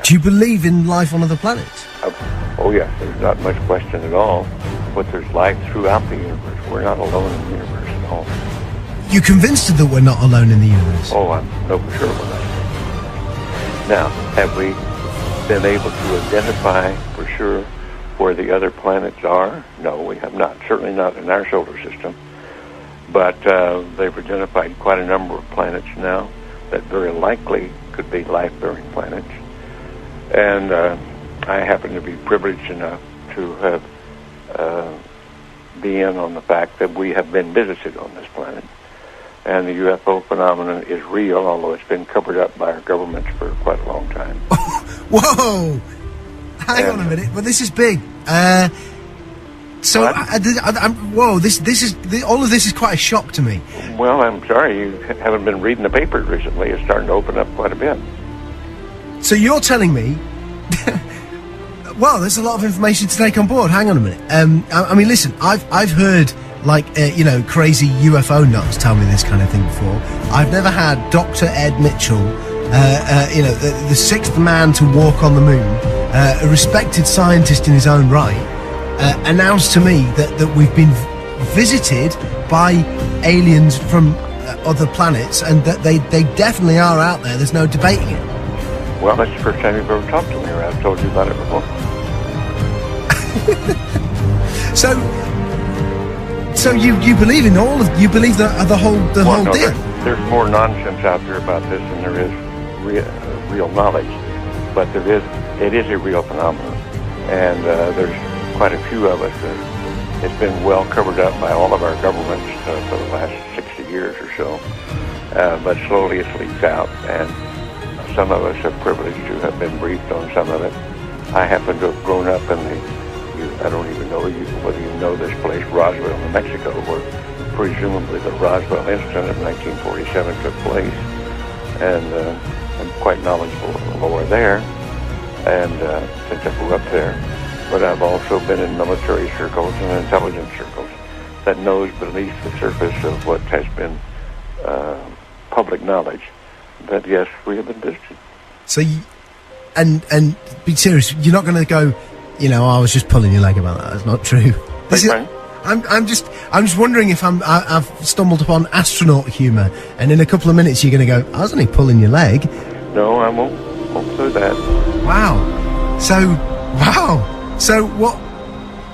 Do you believe in life on other planets? Oh yes, there's not much question at all. But there's life throughout the universe. We're not alone in the universe at all. You're convinced that we're not alone in the universe? Oh, I'm no for sure we're not. Now, have we been able to identify for sure where the other planets are? No, we have not. Certainly not in our solar system. But they've identified quite a number of planets now that very likely could be life-bearing planets. And I happen to be privileged enough to have be in on the fact that we have been visited on this planet. And the UFO phenomenon is real, although it's been covered up by our governments for quite a long time. Whoa! Hang on a minute, but this is big. Whoa! All of this is quite a shock to me. Well, I'm sorry you haven't been reading the papers recently. It's starting to open up quite a bit. So you're telling me? Well, there's a lot of information to take on board. Hang on a minute. I mean, listen. I've heard crazy UFO nuts tell me this kind of thing before. I've never had Dr. Ed Mitchell, the sixth man to walk on the moon, a respected scientist in his own right, announce to me that we've been visited by aliens from other planets and that they definitely are out there. There's no debating it. Well, that's the first time you've ever talked to me, or I've told you about it before. So you believe in you believe the whole deal? There's more nonsense out there about this than there is real knowledge, but it is a real phenomenon, and there's quite a few of us. It's been well covered up by all of our governments for the last 60 years or so, but slowly it leaks out, and some of us are privileged to have been briefed on some of it. I happen to have grown up in I don't even know whether you know this place, Roswell, New Mexico, where presumably the Roswell incident of 1947 took place. And I'm quite knowledgeable of the lore there, and since I grew up there. But I've also been in military circles and intelligence circles that knows beneath the surface of what has been public knowledge that, yes, we have been visited. So, and be serious, you're not going to go, I was just pulling your leg about that. That's not true. I'm just wondering if I've stumbled upon astronaut humour, and in a couple of minutes you're going to go, I was only pulling your leg. No, I won't do that. Wow. So what?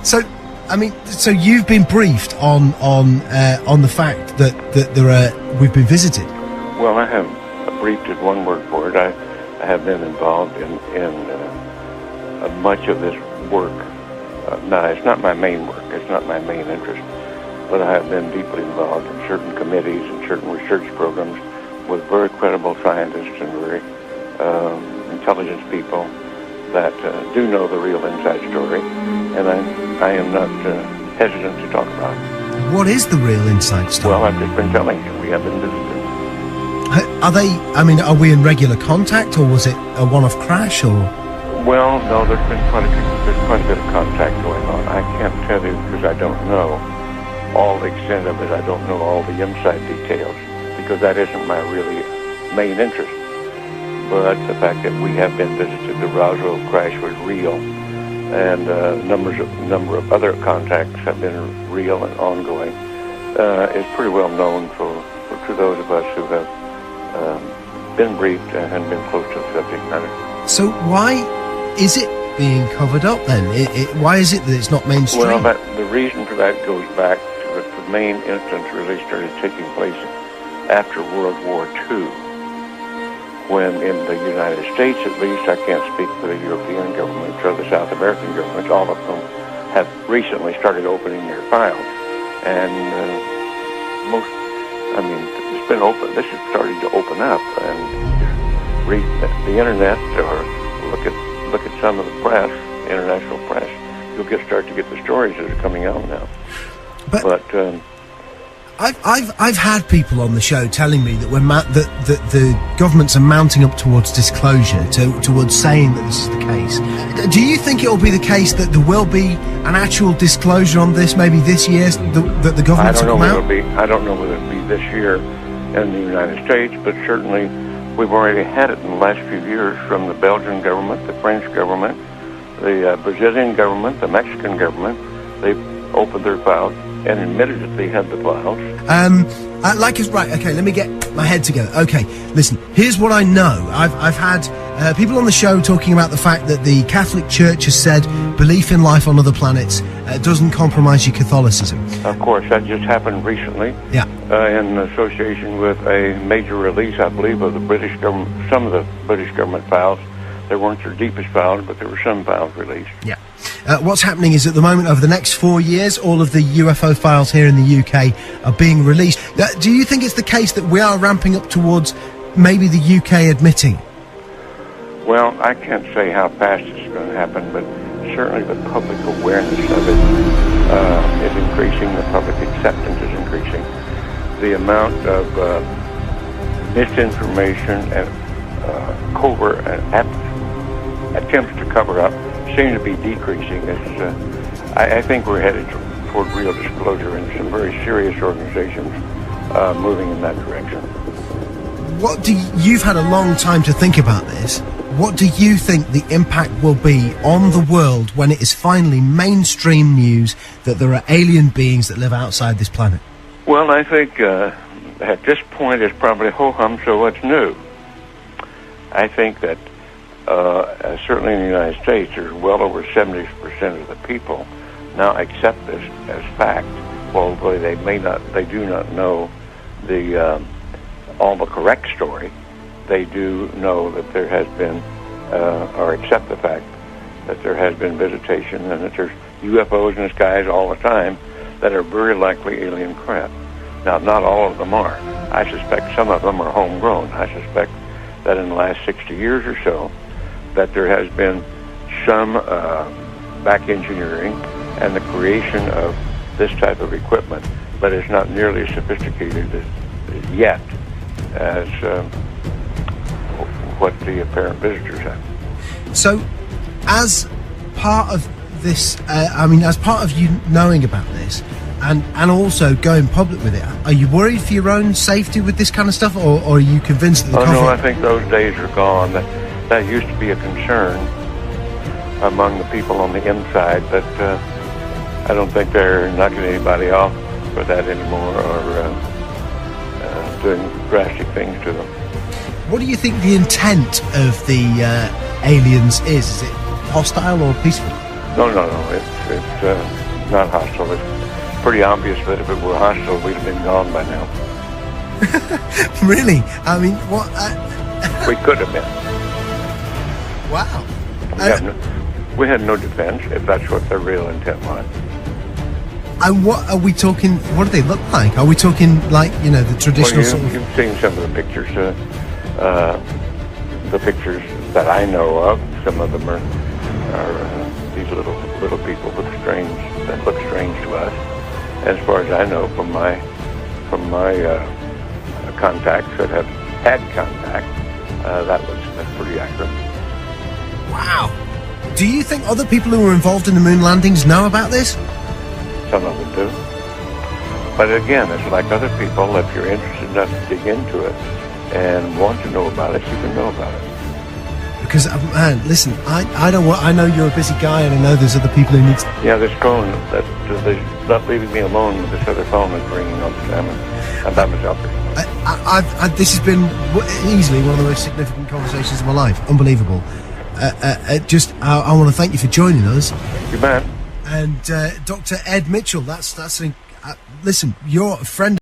So you've been briefed on the fact that we've been visited. Well, I have briefed is one word for it. I have been involved in much of this work. Now, it's not my main work. It's not my main interest. But I have been deeply involved in certain committees and certain research programs with very credible scientists and very intelligent people that do know the real inside story. And I am not hesitant to talk about it. What is the real inside story? Well, I've just been telling you. We have been visited. Are we in regular contact, or was it a one-off crash, or? Well, no, there's quite a bit of contact going on. I can't tell you because I don't know all the extent of it. I don't know all the inside details because that isn't my really main interest. But the fact that we have been visited, the Roswell crash was real, and number of other contacts have been real and ongoing. Is pretty well known to those of us who have been briefed and been close to the subject matter. So why is it being covered up then? Why is it that it's not mainstream? Well, the reason for that goes back to the main instance really started taking place after World War II, when in the United States, at least, I can't speak for the European governments or the South American governments, all of them have recently started opening their files. And it's been open. This is starting to open up, and read the internet or look at some of the press, international press. You'll start to get the stories that are coming out now. But I've had people on the show telling me that that the governments are mounting up towards disclosure, towards saying that this is the case. Do you think it will be the case that there will be an actual disclosure on this, maybe this year, that the governments will come out? I don't know whether it'll be this year in the United States, but certainly We've already had it in the last few years from the Belgian government, the French government, the Brazilian government, the Mexican government. They opened their files and admitted that they had the files. Right, okay, let me get my head together. Okay, listen, here's what I know. I've had people on the show talking about the fact that the Catholic Church has said belief in life on other planets doesn't compromise your Catholicism. Of course, that just happened recently. Yeah. In association with a major release, I believe, of the British government, some of the British government files. They weren't their deepest files, but there were some files released. Yeah. What's happening is at the moment, over the next 4 years, all of the UFO files here in the UK are being released. Do you think it's the case that we are ramping up towards maybe the UK admitting? Well, I can't say how fast it's going to happen, but certainly the public awareness of it is increasing. The public acceptance is increasing. The amount of misinformation and covert attempts to cover up seem to be decreasing. I think we're headed toward real disclosure, and some very serious organizations moving in that direction. You've had a long time to think about this. What do you think the impact will be on the world when it is finally mainstream news that there are alien beings that live outside this planet? Well, I think at this point it's probably ho-hum, so what's new? I think that certainly in the United States, there's well over 70% of the people now accept this as fact. Although they do not know all the correct story. They do know that there has been, or accept the fact that there has been visitation and that there's UFOs in the skies all the time that are very likely alien craft. Now, not all of them are. I suspect some of them are homegrown. I suspect that in the last 60 years or so, that there has been some back engineering and the creation of this type of equipment, but it's not nearly as sophisticated yet as what the apparent visitors have. So, as part of this, as part of you knowing about this, and also going public with it, are you worried for your own safety with this kind of stuff, or are you convinced that the no, I think those days are gone. That used to be a concern among the people on the inside, but I don't think they're knocking anybody off for that anymore, or doing drastic things to them. What do you think the intent of the aliens is? Is it hostile or peaceful? No, it's not hostile. It's pretty obvious that if it were hostile, we'd have been gone by now. Really? I mean, what? We could have been. Wow. We had no defense, if that's what their real intent was. And what are we talking? What do they look like? Are we talking like, the traditional sort of... You've seen some of the pictures. The pictures that I know of, some of them are these little people that look strange to us. As far as I know from my contacts that have had contact, that's pretty accurate. Wow. Do you think other people who were involved in the moon landings know about this? Some of them do. But again, it's like other people. If you're interested enough to dig into it and want to know about it, you can know about it. Because, man, listen, I know you're a busy guy, and I know there's other people who need to... Yeah, this phone, they're not leaving me alone with this other phone that's ringing all the time. I'm by myself. This has been easily one of the most significant conversations of my life. Unbelievable. I want to thank you for joining us. You bet. And Dr. Ed Mitchell, listen, you're a friend